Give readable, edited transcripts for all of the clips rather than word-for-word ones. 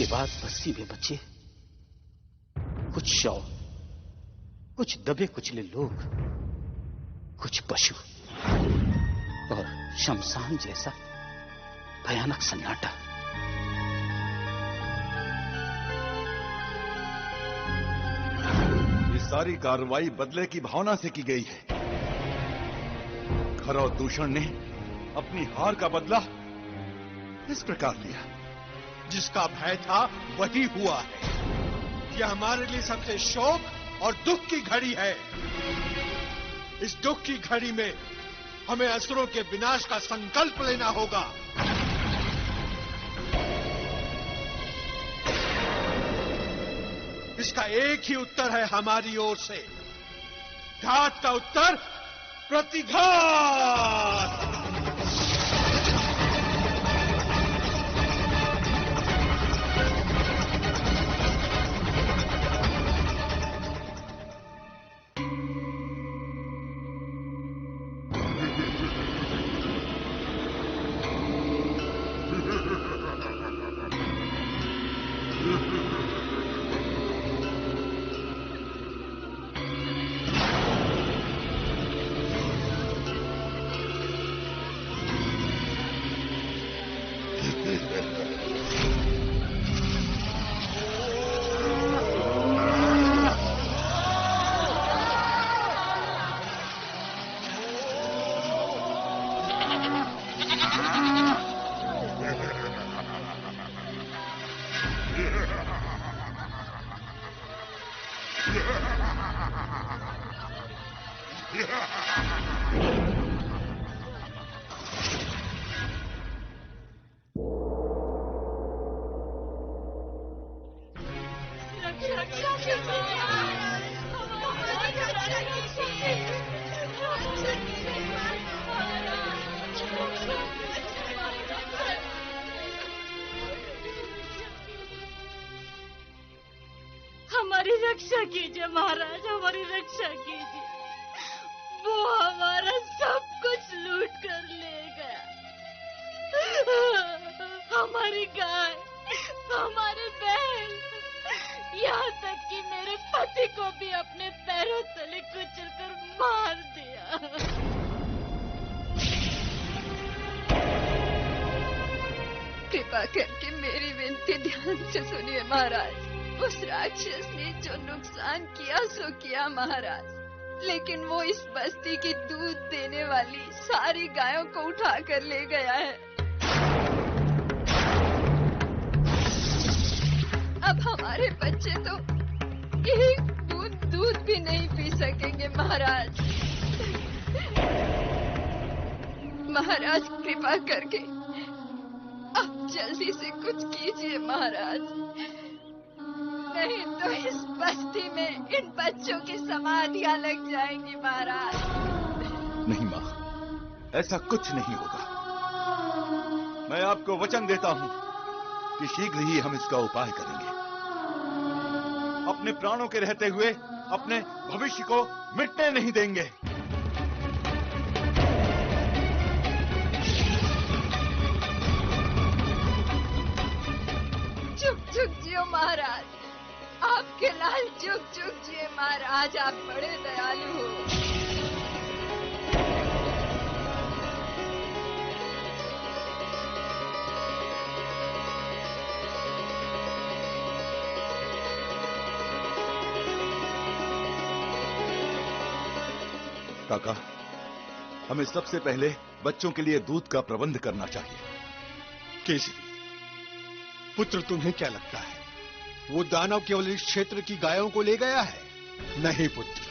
बाद बस्ती में बचे कुछ शव, कुछ दबे कुचले लोग, कुछ पशु और शमशान जैसा भयानक सन्नाटा। ये सारी कार्रवाई बदले की भावना से की गई है। खर और दूषण ने अपनी हार का बदला इस प्रकार लिया। जिसका भय था वही हुआ है। यह हमारे लिए सबसे शोक और दुख की घड़ी है। इस दुख की घड़ी में हमें असुरों के विनाश का संकल्प लेना होगा। इसका एक ही उत्तर है हमारी ओर से। घात का उत्तर प्रतिघात। हमारी रक्षा कीजिए महाराज, हमारी रक्षा कीजिए। वो हमारा सब कुछ लूट कर ले गया। हमारी गाय, हमारे बैल, यहाँ तक कि मेरे पति को भी अपने पैरों तले कुचल कर मार दिया। कृपा करके मेरी विनती ध्यान से सुनिए महाराज। उस राक्षस ने जो नुकसान किया सो किया महाराज, लेकिन वो इस बस्ती की दूध देने वाली सारी गायों को उठा कर ले गया है। अब हमारे बच्चे तो एक बूंद दूध भी नहीं पी सकेंगे महाराज। महाराज कृपा करके अब जल्दी से कुछ कीजिए महाराज, नहीं तो इस बस्ती में इन बच्चों की समाधियां लग जाएंगी महाराज। नहीं माँ, ऐसा कुछ नहीं होगा। मैं आपको वचन देता हूँ कि शीघ्र ही हम इसका उपाय करेंगे। अपने प्राणों के रहते हुए अपने भविष्य को मिटने नहीं देंगे। चुप चुप जियो महाराज, आपके लाल चुप चुप जिए महाराज, आप बड़े दयालु हो। काका, हमें सबसे पहले बच्चों के लिए दूध का प्रबंध करना चाहिए। केसरी पुत्र, तुम्हें क्या लगता है वो दानव केवल इस क्षेत्र की गायों को ले गया है? नहीं पुत्र,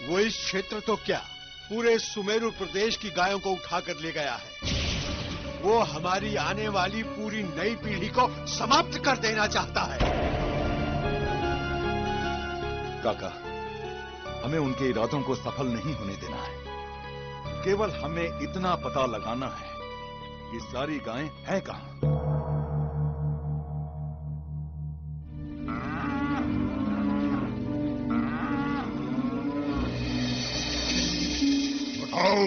वो इस क्षेत्र तो क्या पूरे सुमेरु प्रदेश की गायों को उठाकर ले गया है। वो हमारी आने वाली पूरी नई पीढ़ी को समाप्त कर देना चाहता है। काका, हमें उनके इरादों को सफल नहीं होने देना है। केवल हमें इतना पता लगाना है कि सारी गायें हैं कहां। बताओ,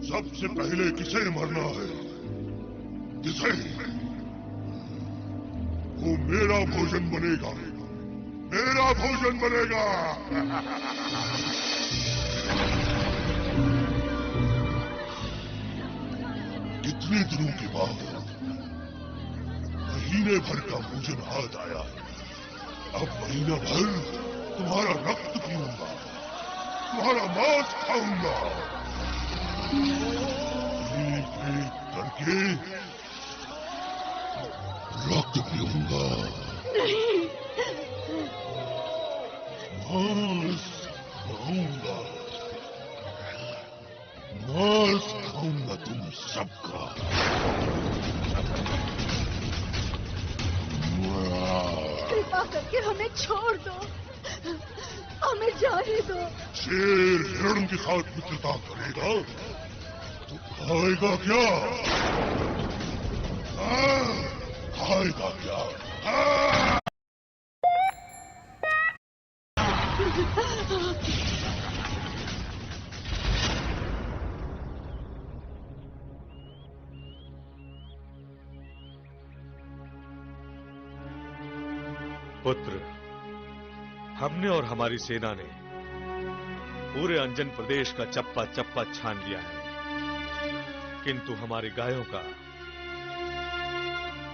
सबसे पहले किसे मरना है? किसे? वो मेरा भोजन बनेगा, मेरा भोजन बनेगा। कितने दिनों के बाद महीने भर का भोजन हाथ आया। अब महीना भर तुम्हारा रक्त पीऊंगा, तुम्हारा मांस खाऊंगा, एक एक करके रक्त पीऊंगा, मांस खाऊंगा, मांस खाऊंगा तुम सबका। कृपा करके हमें छोड़ दो, हमें जाने दो। शेर हिरण के साथ मित्रता करेगा तो खाएगा क्या? खाएगा क्या? पुत्र, हमने और हमारी सेना ने पूरे अंजन प्रदेश का चप्पा चप्पा छान लिया है, किंतु हमारी गायों का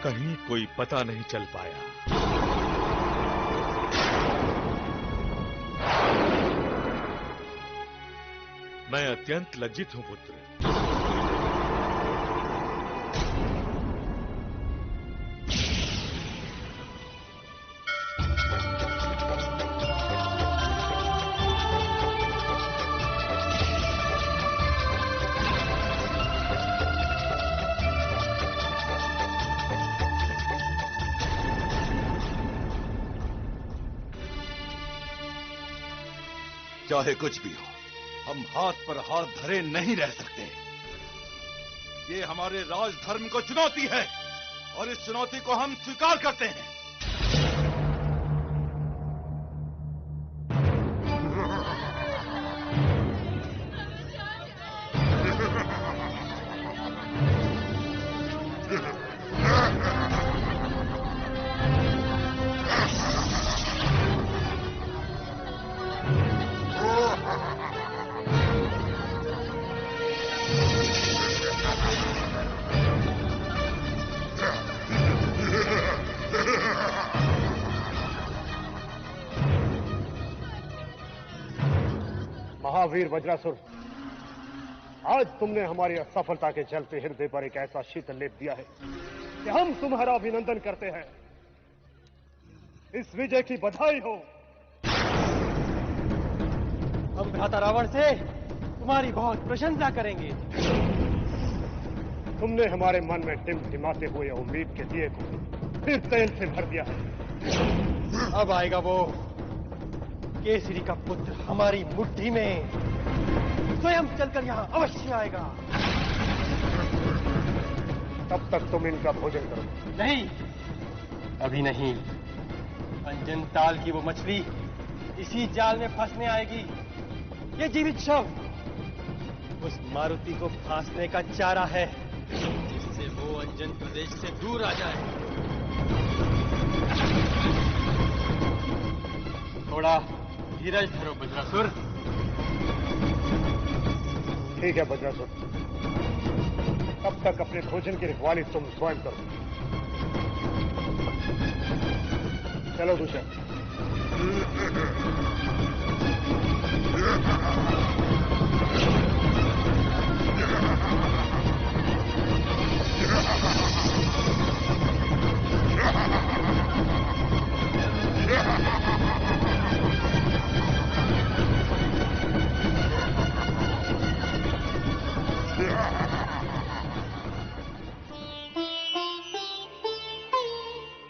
कहीं कोई पता नहीं चल पाया। मैं अत्यंत लज्जित हूं पुत्र। चाहे कुछ भी हो, हम हाथ पर हाथ धरे नहीं रह सकते। ये हमारे राजधर्म को चुनौती है और इस चुनौती को हम स्वीकार करते हैं। महावीर वज्रासुर, आज तुमने हमारी असफलता के चलते हृदय पर एक ऐसा शीतल लेप दिया है कि हम तुम्हारा अभिनंदन करते हैं। इस विजय की बधाई हो। हम भ्राता रावण से तुम्हारी बहुत प्रशंसा करेंगे। तुमने हमारे मन में टिमटिमाते हुए उम्मीद के दिए को फिर तेल से भर दिया है। अब आएगा वो केसरी का पुत्र हमारी मुट्ठी में, स्वयं चलकर यहाँ अवश्य आएगा। तब तक तुम इनका भोजन करो। नहीं, अभी नहीं। अंजन ताल की वो मछली इसी जाल में फंसने आएगी। ये जीवित शव उस मारुति को फांसने का चारा है, जिससे वो अंजन प्रदेश से दूर आ जाए। थोड़ा धीरज धरो वज्रासुर। ठीक है वज्रासुर, तब तक अपने भोजन की रखवाली तुम स्वयं करो। चलो दूसरा।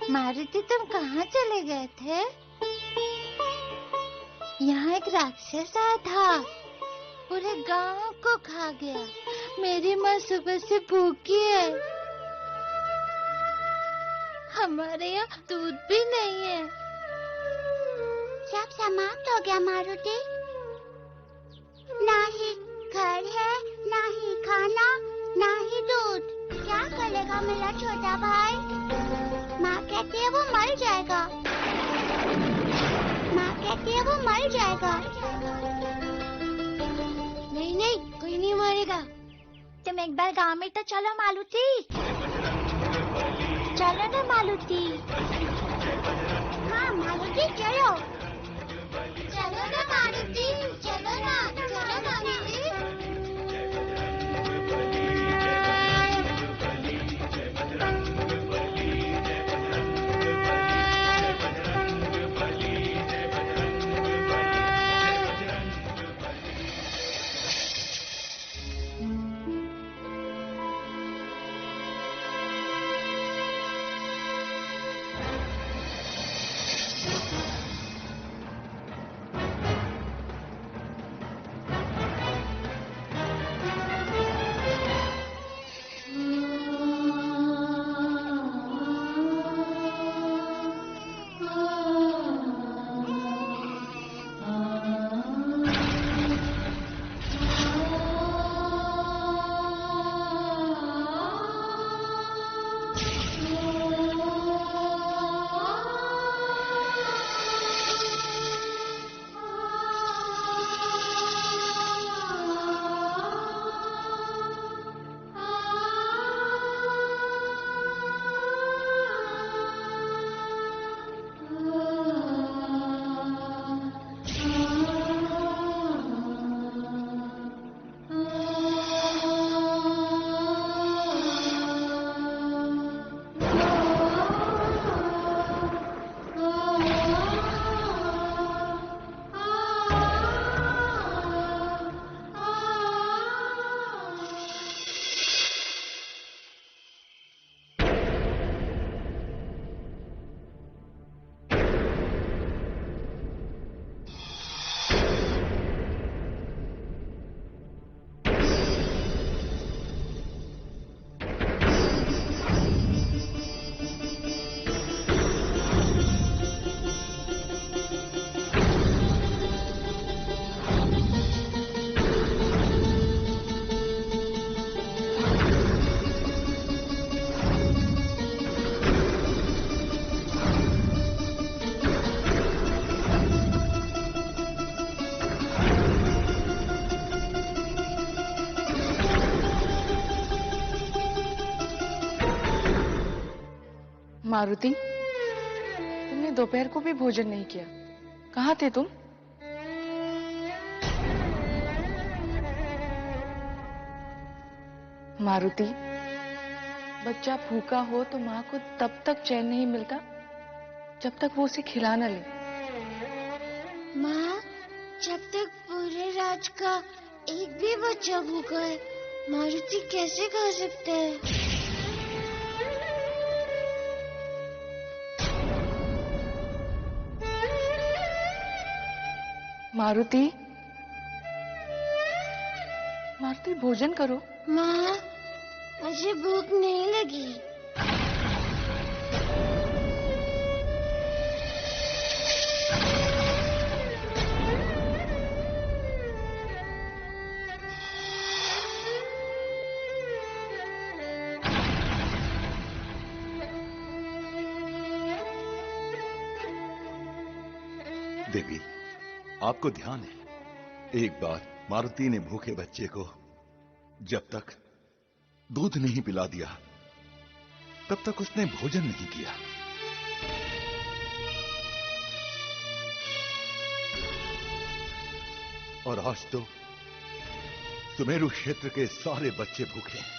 मारुति, तुम कहाँ चले गए थे? यहाँ एक राक्षस आया था, पूरे गांव को खा गया। मेरी माँ सुबह से भूखी है, हमारे यहाँ दूध भी नहीं है। सब समाप्त हो गया मारुति। ना ही घर है, ना ही खाना, ना ही दूध। क्या करें जाएगा मेरा छोटा भाई? माँ कहती है वो मर जाएगा। माँ कहती है वो मर जाएगा। नहीं नहीं, कोई नहीं मरेगा। तुम एक बार गांव में तो चलो मालूती। चलो ना मालूती। हाँ मालूती चलो। चलो ना मालूती, चलो ना मालूती। मारुति, तुमने दोपहर को भी भोजन नहीं किया। कहाँ थे तुम? मारुति, बच्चा भूखा हो तो माँ को तब तक चैन नहीं मिलता जब तक वो उसे खिला न ले। माँ, जब तक पूरे राज का एक भी बच्चा भूखा है, मारुति कैसे खा सकता है? मारुति, मारुति भोजन करो। माँ, मुझे भूख नहीं लगी। देवी, आपको ध्यान है, एक बार मारुति ने भूखे बच्चे को जब तक दूध नहीं पिला दिया तब तक उसने भोजन नहीं किया। और आज तो सुमेरु क्षेत्र के सारे बच्चे भूखे हैं।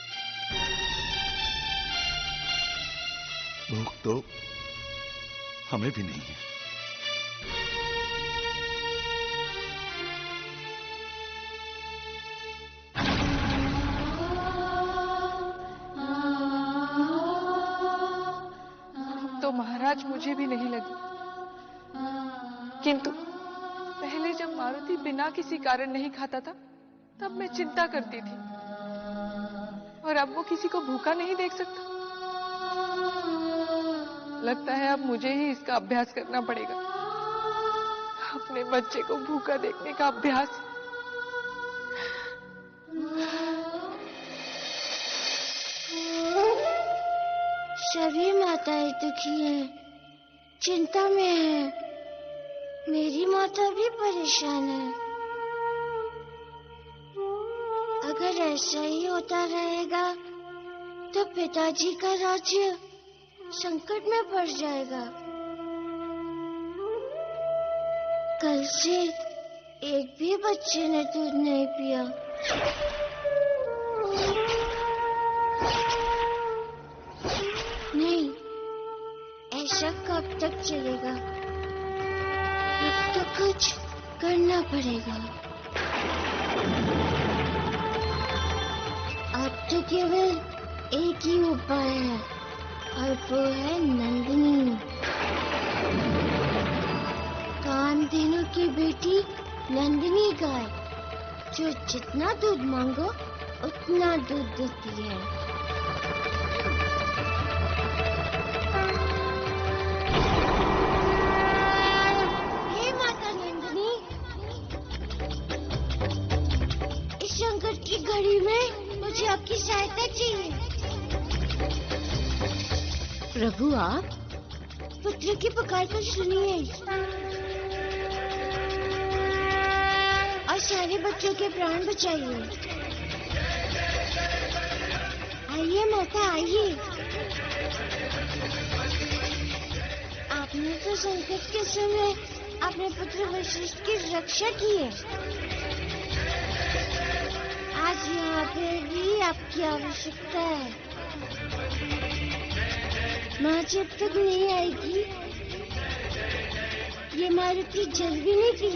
भूख तो हमें भी नहीं है। महाराज, मुझे भी नहीं लगी, किंतु पहले जब मारुति बिना किसी कारण नहीं खाता था तब मैं चिंता करती थी, और अब वो किसी को भूखा नहीं देख सकता। लगता है अब मुझे ही इसका अभ्यास करना पड़ेगा, अपने बच्चे को भूखा देखने का अभ्यास। सभी माताएं दुखी हैं, चिंता में हैं। मेरी माता भी परेशान है। अगर ऐसा ही होता रहेगा तो पिताजी का राज्य संकट में पड़ जाएगा। कल से एक भी बच्चे ने दूध नहीं पिया। नहीं, ऐसा कब तक चलेगा? अब तो कुछ करना पड़ेगा। अब तो केवल एक ही उपाय है और वो है नंदिनी, कामधेनु की बेटी नंदिनी गाय, जो जितना दूध मांगो उतना दूध देती है। हे माता नंदिनी, इस संकट की घड़ी में मुझे आपकी सहायता चाहिए। प्रभु, आप पुत्र की पुकार को सुनिए और सारे बच्चों के प्राण बचाइए। आइए माता, आइए। आपने तो संकट के समय अपने पुत्र वशिष्ठ की रक्षा की है। आज यहाँ पे भी आपकी आवश्यकता है। माँ जब तक नहीं आएगी, ये मारुति जल भी नहीं पी